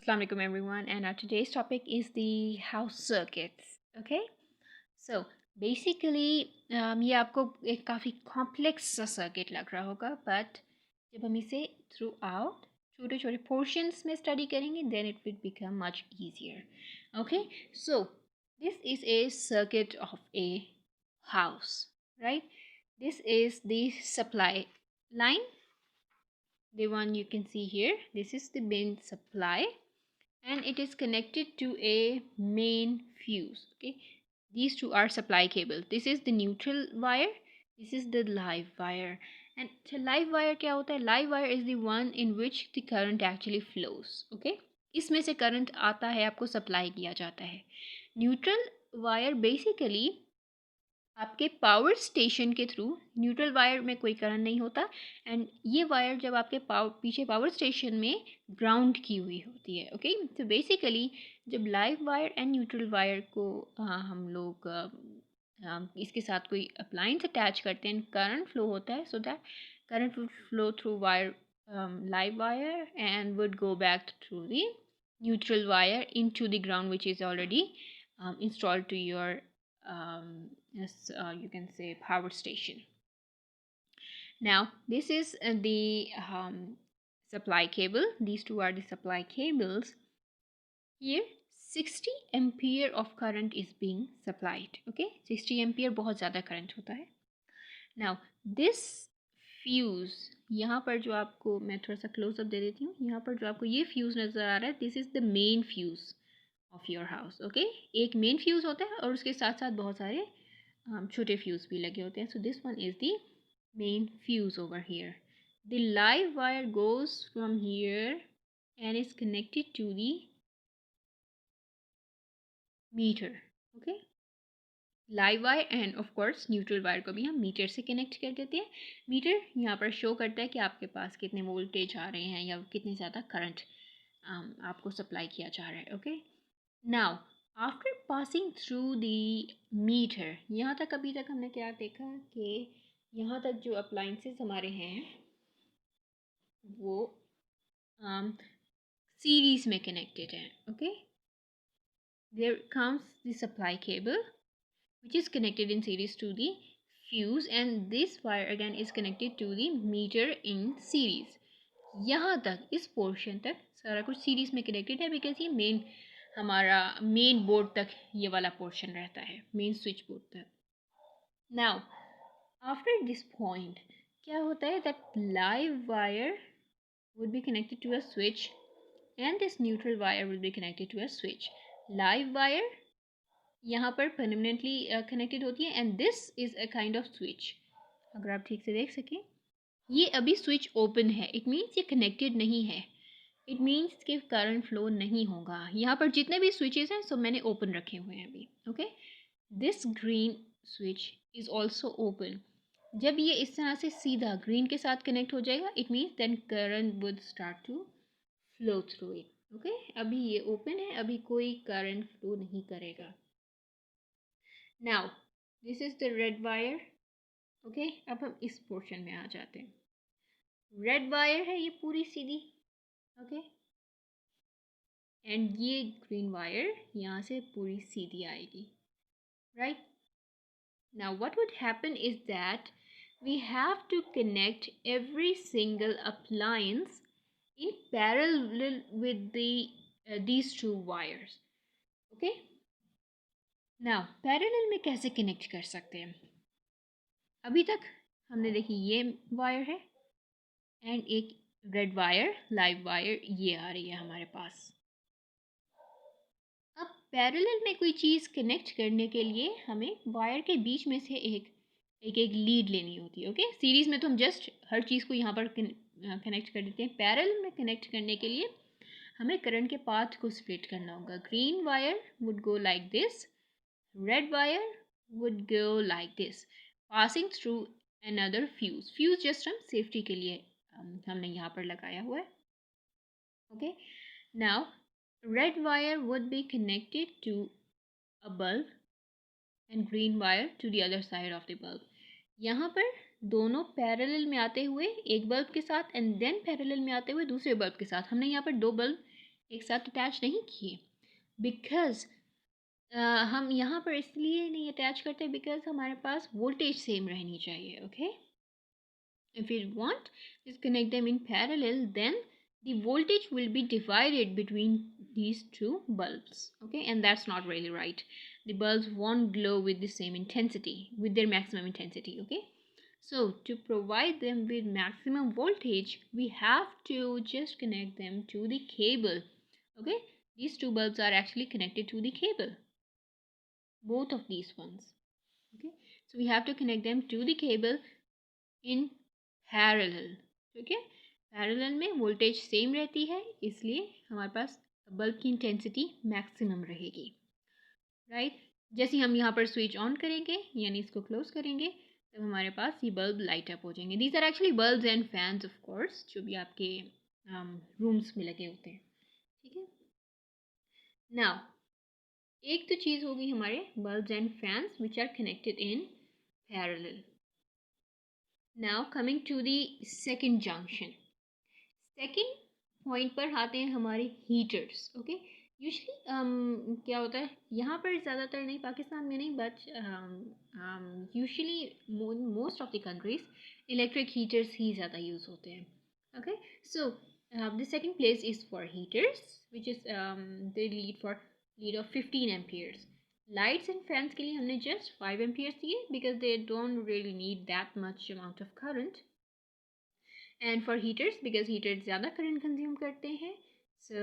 Assalamu alaikum everyone, and our today's topic is the house circuits. Okay, so basically ये आपको एक काफ़ी complex सा सर्किट लग रहा होगा, बट जब हम इसे थ्रू आउट छोटे छोटे पोर्शंस में स्टडी करेंगे then it will become much easier. Okay, so this is a circuit of a house, right? This is the supply line, the one you can see here. This is the main supply and it is connected to a main fuse. Okay, these two are supply cable. This is the neutral wire, this is the live wire. And the live wire क्या होता है? Live wire is the one in which the current actually flows. Okay, इसमें से current आता है, आपको supply किया जाता है. न्यूट्रल वायर बेसिकली आपके पावर स्टेशन के थ्रू, न्यूट्रल वायर में कोई करंट नहीं होता, एंड ये वायर जब आपके पीछे पावर स्टेशन में ग्राउंड की हुई होती है. ओके, तो बेसिकली जब live wire and neutral wire को हम लोग इसके साथ कोई अप्लायंस अटैच करते हैं, करंट फ्लो होता है, so that current would flow through wire live wire and would go back through the neutral wire into the ground which is already installed to your yes, you can say power station. Now this is the supply cable. These two are the supply cables. Here 60 ampere of current is being supplied. Okay, 60 ampere बहुत ज़्यादा current होता है. Now this fuse, यहाँ पर जो आपको मैं थोड़ा सा क्लोजअप दे देती हूँ, यहाँ पर जो आपको ये फ्यूज़ नज़र आ रहा है, this is the main fuse of your house. Okay, एक मेन फ्यूज़ होता है और उसके साथ साथ बहुत सारे छोटे फ्यूज़ भी लगे होते हैं. So this one is the main fuse over here. The live wire goes from here and is connected to the meter. Okay, live wire and of course neutral wire को भी हम मीटर से connect कर देते हैं. Metre यहाँ पर show करता है कि आपके पास कितने वोल्टेज आ रहे हैं या कितने ज़्यादा करंट आपको सप्लाई किया जा रहा है. Okay, now after passing through the meter, यहाँ तक अभी तक हमने क्या देखा कि यहाँ तक जो अप्लाइंसेस हमारे हैं वो सीरीज़ में कनेक्टेड हैं. Okay, there comes the supply cable which is connected in series to the fuse and this wire again is connected to the meter in series. यहाँ तक इस पोर्शन तक सारा कुछ सीरीज में कनेक्टेड है बिकॉज ये मेन हमारा मेन बोर्ड तक ये वाला पोर्शन रहता है, मेन स्विच बोर्ड तक. नाउ आफ्टर दिस पॉइंट क्या होता है, that live wire would be connected to a switch and this neutral wire will be connected to a switch. Live wire यहाँ पर परमानेंटली कनेक्टेड होती है and this is a kind of switch. अगर आप ठीक से देख सकें, ये अभी स्विच ओपन है, इट मीन्स ये कनेक्टेड नहीं है, इट मीन्स कि करंट फ्लो नहीं होगा. यहाँ पर जितने भी स्विचेस हैं सब मैंने ओपन रखे हुए हैं अभी. Okay, this green switch is also open. जब ये इस तरह से सीधा ग्रीन के साथ कनेक्ट हो जाएगा, it means then current would start to flow through it. Okay, अभी ये ओपन है, अभी कोई करंट फ्लो नहीं करेगा. Now this is the red wire. Okay, अब हम इस पोर्शन में आ जाते हैं. रेड वायर है ये पूरी सीधी. ओके, एंड ये ग्रीन वायर यहाँ से पूरी सीधी आएगी. Right, now what would happen is that we have to connect every single appliance in parallel with these two wires. Okay, now parallel में कैसे connect कर सकते हैं? अभी तक हमने देखी ये वायर है एंड एक रेड वायर, लाइव वायर ये आ रही है हमारे पास. अब पैरेलल में कोई चीज़ कनेक्ट करने के लिए हमें वायर के बीच में से एक लीड लेनी होती है. ओके, सीरीज़ में तो हम जस्ट हर चीज़ को यहाँ पर कनेक्ट कर देते हैं. पैरेलल में कनेक्ट करने के लिए हमें करंट के पाथ को स्प्लिट करना होगा. Green wire would go like this, red wire would go like this, passing through another fuse. Fuse just हम सेफ्टी के लिए हमने यहाँ पर लगाया हुआ है. Okay, now red wire would be connected to a bulb and green wire to the other side of the bulb. यहाँ पर दोनों पैरेलल में आते हुए एक बल्ब के साथ एंड देन पैरेलल में आते हुए दूसरे बल्ब के साथ, हमने यहाँ पर दो बल्ब एक साथ अटैच नहीं किए, बिकॉज हम यहाँ पर इसलिए नहीं अटैच करते बिकॉज हमारे पास वोल्टेज सेम रहनी चाहिए. Okay, if we want to connect them in parallel, then the voltage will be divided between these two bulbs. Okay, and that's not really right. The bulbs won't glow with the same intensity, with their maximum intensity. Okay, so to provide them with maximum voltage, we have to just connect them to the cable. Okay, these two bulbs are actually connected to the cable, both of these ones. Okay, so we have to connect them to the cable in parallel. ठीक है, parallel में voltage same रहती है, इसलिए हमारे पास bulb की intensity maximum रहेगी. Right, जैसे हम यहाँ पर स्विच ऑन करेंगे यानी इसको क्लोज करेंगे तब हमारे पास ये बल्ब लाइट अप हो जाएंगे. These are actually bulbs and fans of course, जो भी आपके रूम्स में लगे होते हैं. ठीक है, नाउ एक तो चीज़ होगी हमारे bulbs and fans which are connected in parallel. Now coming to the second junction. Second point पर आते हैं हमारे हीटर्स. ओके, यूजली क्या होता है यहाँ पर, ज़्यादातर नहीं, पाकिस्तान में नहीं, but usually most of the countries electric heaters ही ज़्यादा यूज़ होते हैं. Okay, so the second place is for heaters which is the lead of 15 amperes. Lights and fans के लिए हमने जस्ट 5 एम्पियर्स दिए because they don't really need that much amount of current. And for heaters, because heaters ज़्यादा current consume करते हैं, so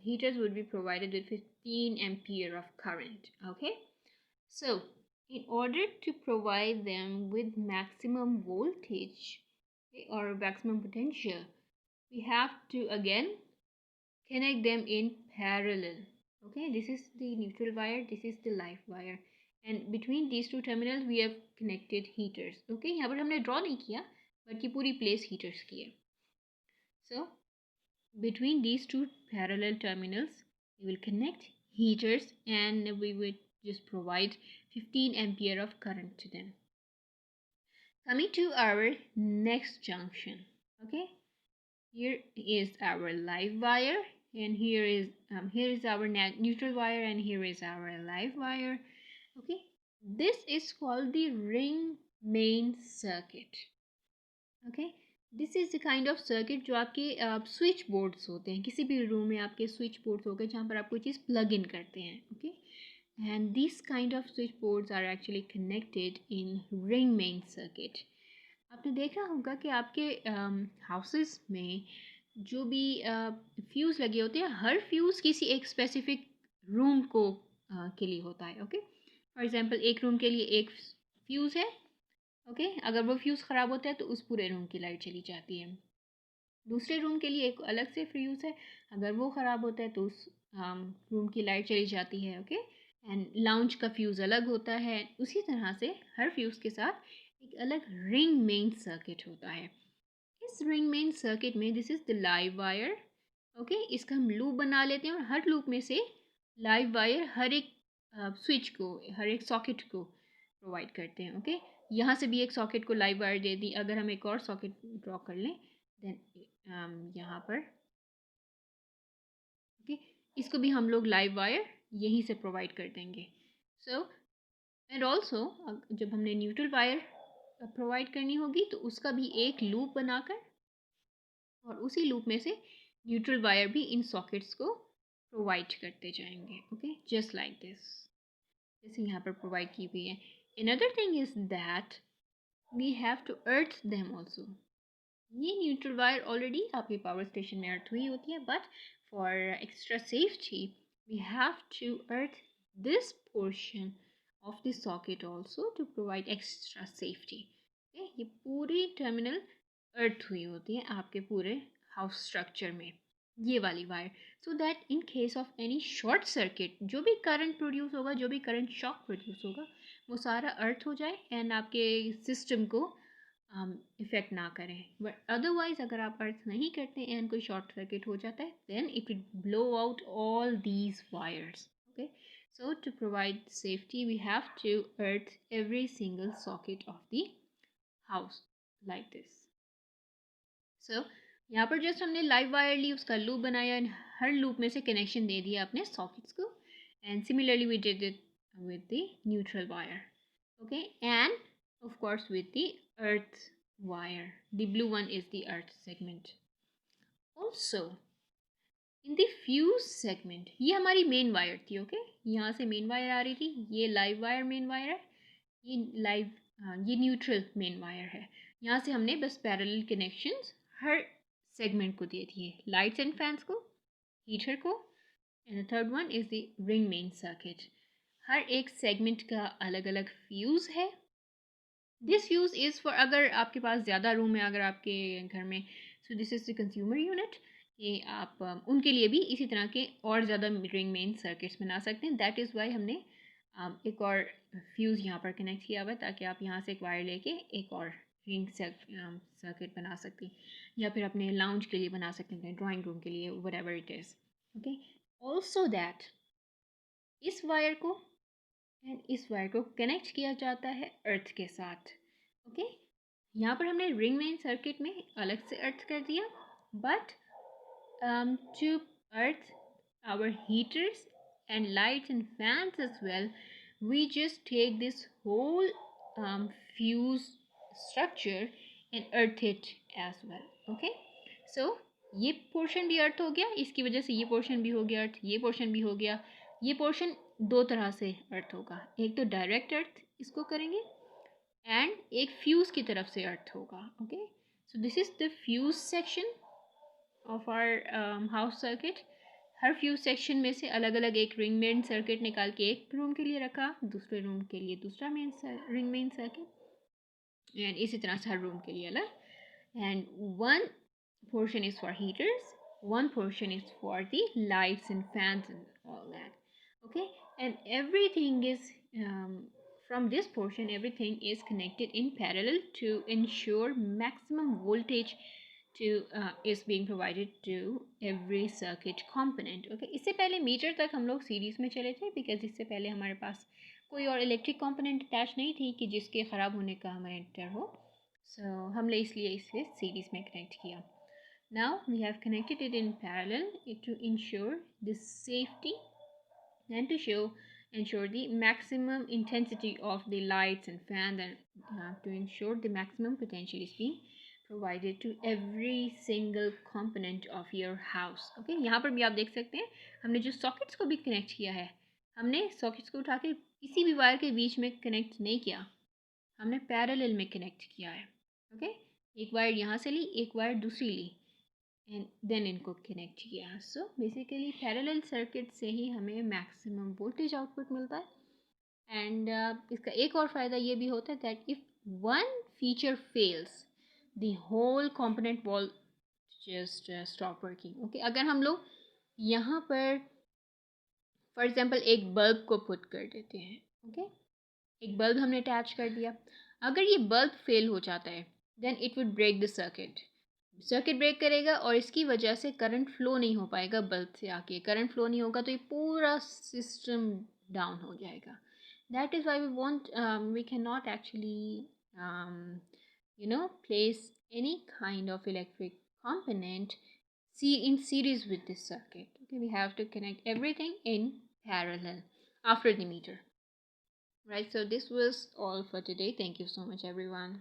heaters would be provided with 15 ampere of current. Okay, so in order to provide them with maximum voltage, okay, or maximum potential, we have to again connect them in parallel. Okay, this is the neutral wire, this is the live wire, and between these two terminals we have connected heaters. Okay, यहाँ पर हमने draw नहीं किया but ये पूरी place heaters की है. So between these two parallel terminals we will connect heaters and we will just provide 15 ampere of current to them. Coming to our next junction. Okay, here is our live wire and here is our neutral wire and here is our live wire. Okay, this is called the ring main circuit. Okay, this is the kind of circuit जो आपके switch boards होते हैं. किसी भी room में आपके switch boards हो गए जहाँ पर आप कोई चीज़ प्लग इन करते हैं. Okay, and this kind of switch boards are actually connected in ring main circuit. आपने देखा होगा कि आपके हाउसेस में जो भी फ्यूज़ लगे होते हैं, हर फ्यूज़ किसी एक स्पेसिफिक रूम को के लिए होता है. ओके, फॉर एग्जांपल एक रूम के लिए एक फ्यूज़ है. ओके, अगर वो फ्यूज़ ख़राब होता है तो उस पूरे रूम की लाइट चली जाती है. दूसरे रूम के लिए एक अलग से फ्यूज़ है, अगर वो ख़राब होता है तो उस रूम की लाइट चली जाती है. ओके, एंड लाउंज का फ्यूज़ अलग होता है. उसी तरह से हर फ्यूज़ के साथ एक अलग रिंग मेन सर्किट होता है. इस रिंग मेन सर्किट में this is the live wire. Okay, इसका हम लूप बना लेते हैं और हर लूप में से लाइव वायर हर एक स्विच को, हर एक सॉकेट को प्रोवाइड करते हैं. ओके, यहाँ से भी एक सॉकेट को लाइव वायर दे दी. अगर हम एक और सॉकेट ड्रॉ कर लें देन यहाँ पर ओके, इसको भी हम लोग लाइव वायर यहीं से प्रोवाइड कर देंगे. सो एंड ऑल्सो जब हमने न्यूट्रल वायर प्रोवाइड करनी होगी तो उसका भी एक लूप बनाकर और उसी लूप में से न्यूट्रल वायर भी इन सॉकेट्स को प्रोवाइड करते जाएंगे. ओके, जस्ट लाइक दिस, जैसे यहाँ पर प्रोवाइड की हुई है. Another thing is that we have to earth them also. ये न्यूट्रल वायर ऑलरेडी आपके पावर स्टेशन में अर्थ हुई होती है, but for extra safety we have to earth this portion of the socket also to provide extra safety. ये पूरी terminal अर्थ हुई होती है आपके पूरे हाउस स्ट्रक्चर में, ये वाली wire, so that in case of any short circuit जो भी करंट प्रोड्यूस होगा, जो भी करंट शॉक प्रोड्यूस होगा, वो सारा अर्थ हो जाए एंड आपके सिस्टम को इफ़ेक्ट ना करें. बट अदरवाइज अगर आप अर्थ नहीं करते एंड कोई शॉर्ट सर्किट हो जाता है then it will blow out all these wires. Okay, so to provide safety we have to earth every single socket of the house like this. So यहाँ पर जस्ट हमने लाइव वायर ली, उसका loop बनाया and her loop में से connection दे दिया अपने sockets को. And similarly we did it with the neutral wire. Okay, and of course with the earth wire. The blue one is the earth segment. Also in the fuse segment, ये हमारी main wire थी. Okay, यहाँ से main wire आ रही थी. ये live wire main wire है, ये न्यूट्रल मेन वायर है. यहाँ से हमने बस पैरेलल कनेक्शंस हर सेगमेंट को दे दिए, लाइट्स एंड फैंस को, हीटर को, and the third one is the ring main circuit. हर एक सेगमेंट का अलग अलग फ्यूज़ है. दिस फ्यूज़ इज़ फॉर, अगर आपके पास ज़्यादा रूम है, अगर आपके घर में, सो this is the consumer unit. ये आप उनके लिए भी इसी तरह के और ज़्यादा रिंग मेन सर्किट्स बना सकते हैं. दैट इज़ वाई हमने एक और फ्यूज़ यहाँ पर कनेक्ट किया हुआ है, ताकि आप यहाँ से एक वायर लेके एक और रिंग सर्किट बना सकती हैं, या फिर अपने लाउंज के लिए बना सकते हैं, ड्राइंग रूम के लिए, whatever it is. Okay, also that इस वायर को एंड इस वायर को कनेक्ट किया जाता है अर्थ के साथ. ओके, यहाँ पर हमने रिंग मेन सर्किट में अलग से अर्थ कर दिया, but to earth our heaters and lights and fans as well, we just take this whole fuse structure and earth it as well. Okay, so ये पोर्शन भी अर्थ हो गया, इसकी वजह से ये पोर्शन भी हो गया अर्थ, ये पोर्शन भी हो गया. ये पोर्शन दो तरह से अर्थ होगा, एक तो डायरेक्ट अर्थ इसको करेंगे एंड एक फ्यूज़ की तरफ से अर्थ होगा. Okay, so this is the fuse section of our house circuit. हर फ्यूज सेक्शन में से अलग अलग एक रिंग मेन सर्किट निकाल के एक रूम के लिए रखा, दूसरे रूम के लिए दूसरा रिंग मेन सर्किट, एंड इसी तरह से हर रूम के लिए अलग. And one portion is for heaters, one portion is for the lights and fans and all that. Okay, and everything is from this portion, everything is connected in parallel to ensure maximum voltage to is being provided to every circuit component. Okay, इससे पहले metre तक हम लोग series में चले थे, because इससे पहले हमारे पास कोई और इलेक्ट्रिक कंपोनेंट अटैच नहीं थी कि जिसके ख़राब होने का हमें डर हो. सो हमने इसलिए इसे सीरीज़ में कनेक्ट किया. Now we have connected it in parallel to ensure the safety and to ensure the maximum intensity of the lights and fan, and to ensure the maximum potential is being provided to every single component of your house. Okay, यहाँ पर भी आप देख सकते हैं हमने जो sockets को भी कनेक्ट किया है, हमने सॉकेट्स को उठा के किसी भी वायर के बीच में कनेक्ट नहीं किया, हमने पैरेलल में कनेक्ट किया है. ओके, एक वायर यहाँ से ली, एक वायर दूसरी ली, एंड देन इनको कनेक्ट किया. सो बेसिकली पैरेलल सर्किट से ही हमें मैक्सिमम वोल्टेज आउटपुट मिलता है. एंड इसका एक और फ़ायदा ये भी होता है that if one feature fails the whole component will just stop working. Okay, अगर हम लोग यहाँ पर फॉर एग्जांपल एक बल्ब को पुट कर देते हैं, ओके, एक बल्ब हमने अटैच कर दिया, अगर ये बल्ब फेल हो जाता है then it would break the circuit break करेगा, और इसकी वजह से करंट फ्लो नहीं हो पाएगा बल्ब से आके. करंट फ्लो नहीं होगा तो ये पूरा सिस्टम डाउन हो जाएगा. That is why we want, we can not actually place any kind of electric component in series with this circuit. Okay, we have to connect everything in parallel after the meter. Right, so this was all for today. Thank you so much, everyone.